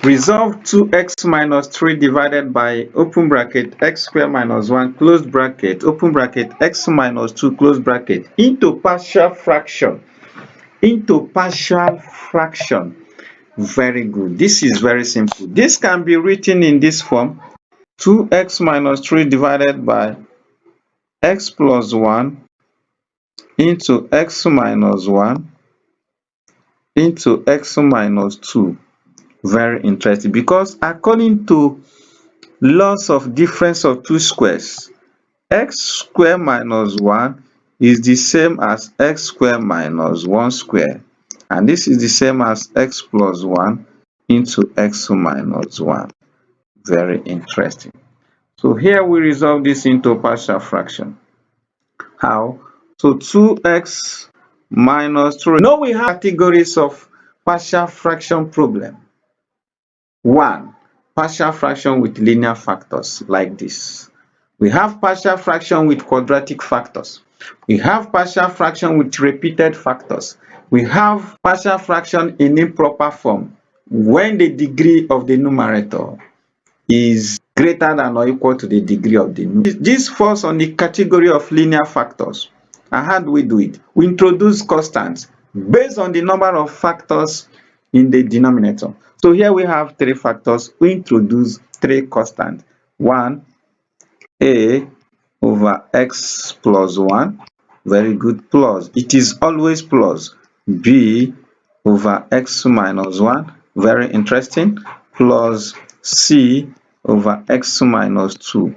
Resolve 2x minus 3 divided by open bracket x square minus 1 close bracket open bracket x minus 2 close bracket into partial fraction. Very good. This is very simple. This can be written in this form: 2x minus 3 divided by x plus 1 into x minus 1 into x minus 2. Very interesting, because according to laws of difference of two squares, x square minus 1 is the same as x square minus 1 square, and this is the same as x plus 1 into x minus 1. Very interesting. So here we resolve this into partial fraction. How? So 2x minus 3. Now we have categories of partial fraction problem. 1. Partial fraction with linear factors, like this. We have partial fraction with quadratic factors. We have partial fraction with repeated factors. We have partial fraction in improper form when the degree of the numerator is greater than or equal to the degree of the numerator. This falls on the category of linear factors. And how do we do it? We introduce constants based on the number of factors in the denominator. So here we have 3 factors. We introduce 3 constants. 1, a over x plus 1. Very good. Plus, it is always plus, b over x minus 1. Very interesting. Plus c over x minus 2.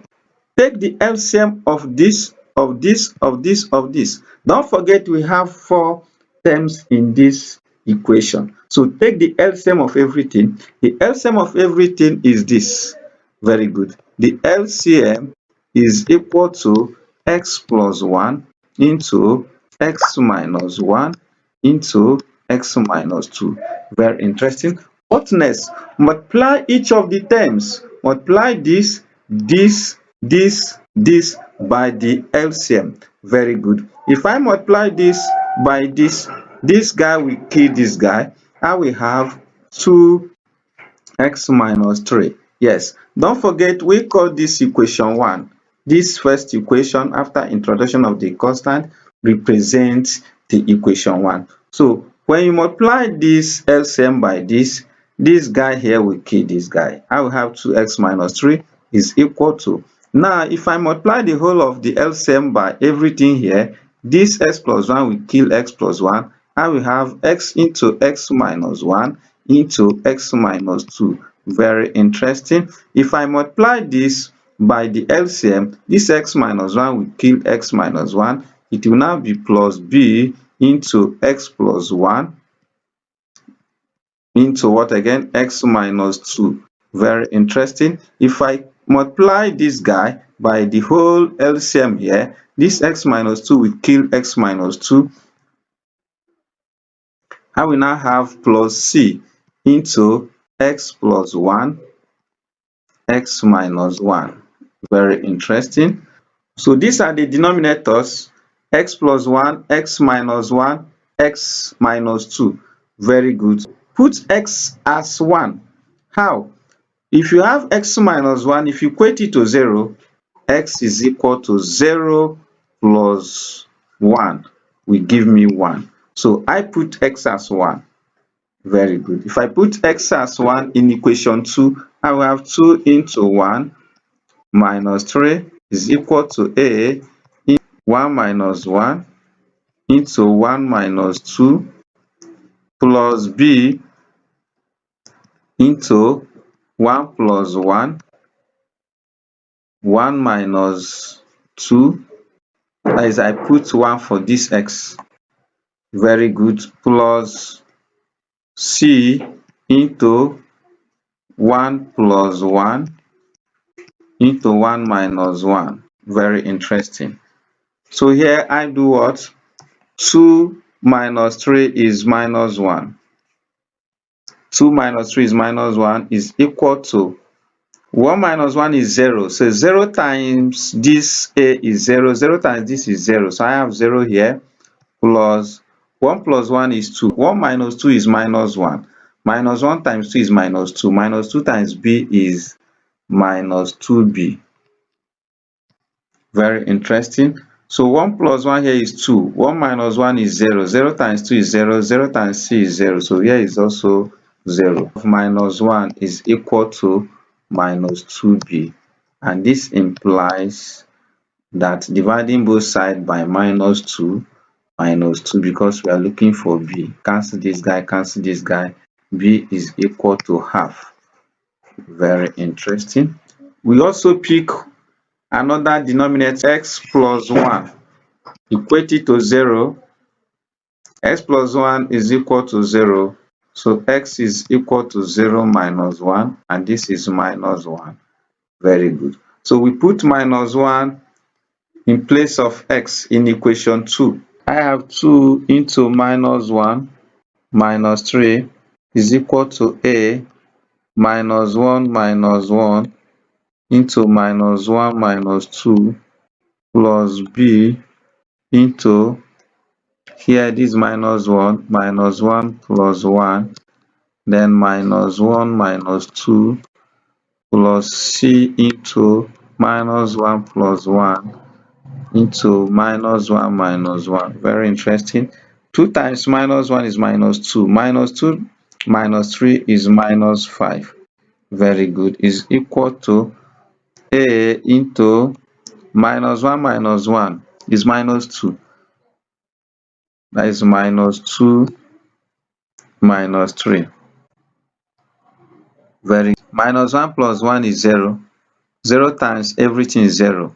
Take the LCM of this, of this, of this, of this. Don't forget we have 4 terms in this equation. So take the LCM of everything. The LCM of everything is this. Very good. The LCM is equal to x plus 1 into x minus 1 into x minus 2. Very interesting. What next? Multiply each of the terms. Multiply this, this, this by the LCM. Very good. If I multiply this by this guy will kill this guy. I will have 2x minus 3. Yes, don't forget we call this equation 1. This first equation after introduction of the constant represents the equation 1. So when you multiply this LCM by this guy here will kill this guy. I will have 2x minus 3 is equal to, now if I multiply the whole of the LCM by everything here, this x plus 1 will kill x plus 1. I will have x into x minus 1 into x minus 2. Very interesting. If I multiply this by the LCM, this x minus 1 will kill x minus 1. It will now be plus b into x plus 1 into what again? X minus 2. Very interesting. If I multiply this guy by the whole LCM here, this x minus 2 will kill x minus 2. I will now have plus c into x plus 1, x minus 1. Very interesting. So these are the denominators: x plus 1, x minus 1, x minus 2. Very good. Put x as 1. How? If you have x minus 1, if you equate it to 0, x is equal to 0 plus 1 will give me 1. So I put x as 1. Very good. If I put x as 1 in equation 2, I will have 2 into 1 minus 3 is equal to a in 1 minus 1 into 1 minus 2 plus b into 1 plus 1, 1 minus 2, that is, I put 1 for this x. Very good. Plus c into 1 plus 1 into 1 minus 1. Very interesting. So here I do what? 2 minus 3 is minus 1. 2 minus 3 is minus 1 is equal to 1 minus 1 is 0. So 0 times this a is 0. 0 times this is 0. So I have 0 here, plus 1 plus 1 is 2. 1 minus 2 is minus 1. Minus 1 times 2 is minus 2. Minus 2 times b is minus 2b. Very interesting. So 1 plus 1 here is 2. 1 minus 1 is 0. 0 times 2 is 0. 0 times c is 0. So here is also 0. Minus 1 is equal to minus 2b. And this implies that dividing both sides by minus 2, because we are looking for b. Cancel this guy, cancel this guy. B is equal to half. Very interesting. We also pick another denominator, x plus 1, equate it to 0. X plus 1 is equal to 0. So x is equal to 0 minus 1, and this is minus 1. Very good. So we put minus 1 in place of x in equation 2. I have 2 into minus 1 minus 3 is equal to a minus 1 minus 1 into minus 1 minus 2 plus b into, here this minus 1 plus 1, then minus 1 minus 2 plus c into minus 1 plus 1 into minus 1 minus 1. Very interesting. 2 times minus 1 is minus 2. Minus 2 minus 3 is minus 5. Very good. Is equal to a into minus 1 minus 1 is minus 2. That is minus 2 minus 3. Very good. Minus 1 plus 1 is 0. 0 times everything is 0.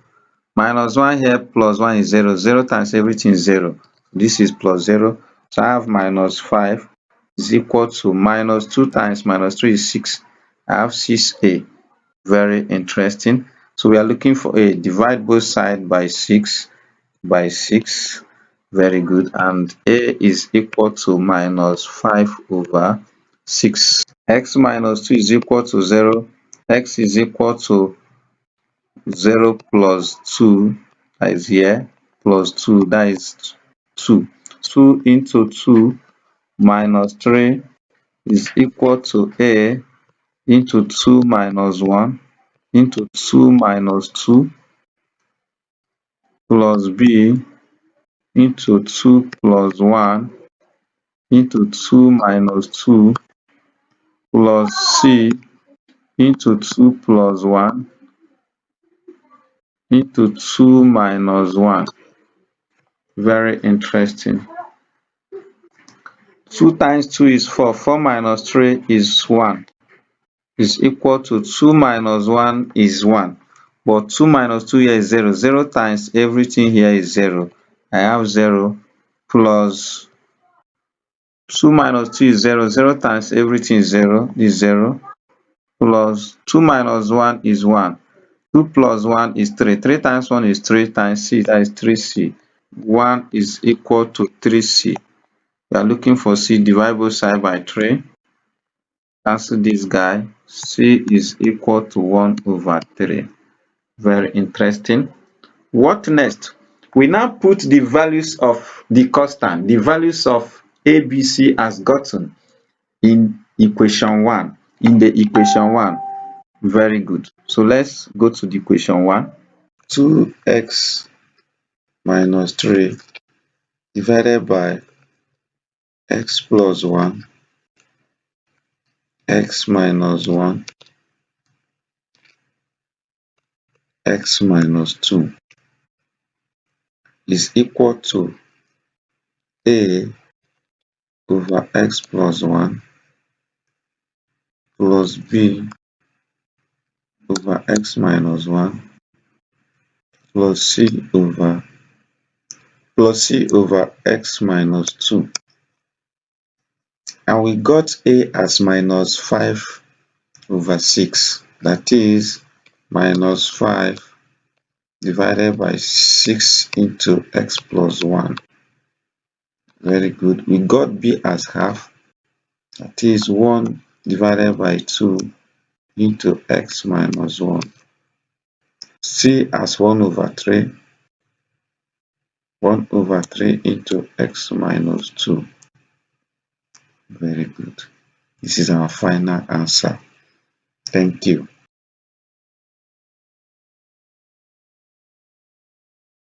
Minus 1 here plus 1 is 0. 0 times everything is 0. This is plus 0. So I have minus 5 is equal to minus 2 times minus 3 is 6. I have 6a. Very interesting. So we are looking for a. Divide both sides by 6 by 6. Very good. And a is equal to minus 5 over 6. X minus 2 is equal to 0. X is equal to 0 plus 2, that is here, plus 2, that is 2. 2 into 2 minus 3 is equal to a into 2 minus 1 into 2 minus 2 plus b into 2 plus 1 into 2 minus 2 plus c into 2 plus 1 into 2 minus 1. Very interesting. 2 times 2 is 4. 4 minus 3 is 1. Is equal to 2 minus 1 is 1. But 2 minus 2 here is 0. 0 times everything here is 0. I have 0 plus 2 minus 2 is 0. 0 times everything is 0 is 0. Plus 2 minus 1 is 1. 2 plus 1 is 3. 3 times 1 is 3 times c, that is 3c. 1 is equal to 3c. We are looking for c. Divide both sides by 3. Cancel this guy. C is equal to 1 over 3. Very interesting. What next? We now put the values of the constant, the values of A, B, C as gotten in equation 1. In the equation 1. Very good. So let's go to the equation 1. 2x minus 3 divided by x plus 1, x minus 1, x minus 2 is equal to a over x plus 1 plus b over x minus 1 plus c over x minus 2. And we got a as minus 5 over 6. That is minus 5 divided by 6 into x plus 1. Very good. We got b as half. That is 1 divided by 2 into x minus 1. C as 1 over 3. 1 over 3 into x minus 2. Very good. This is our final answer. Thank you.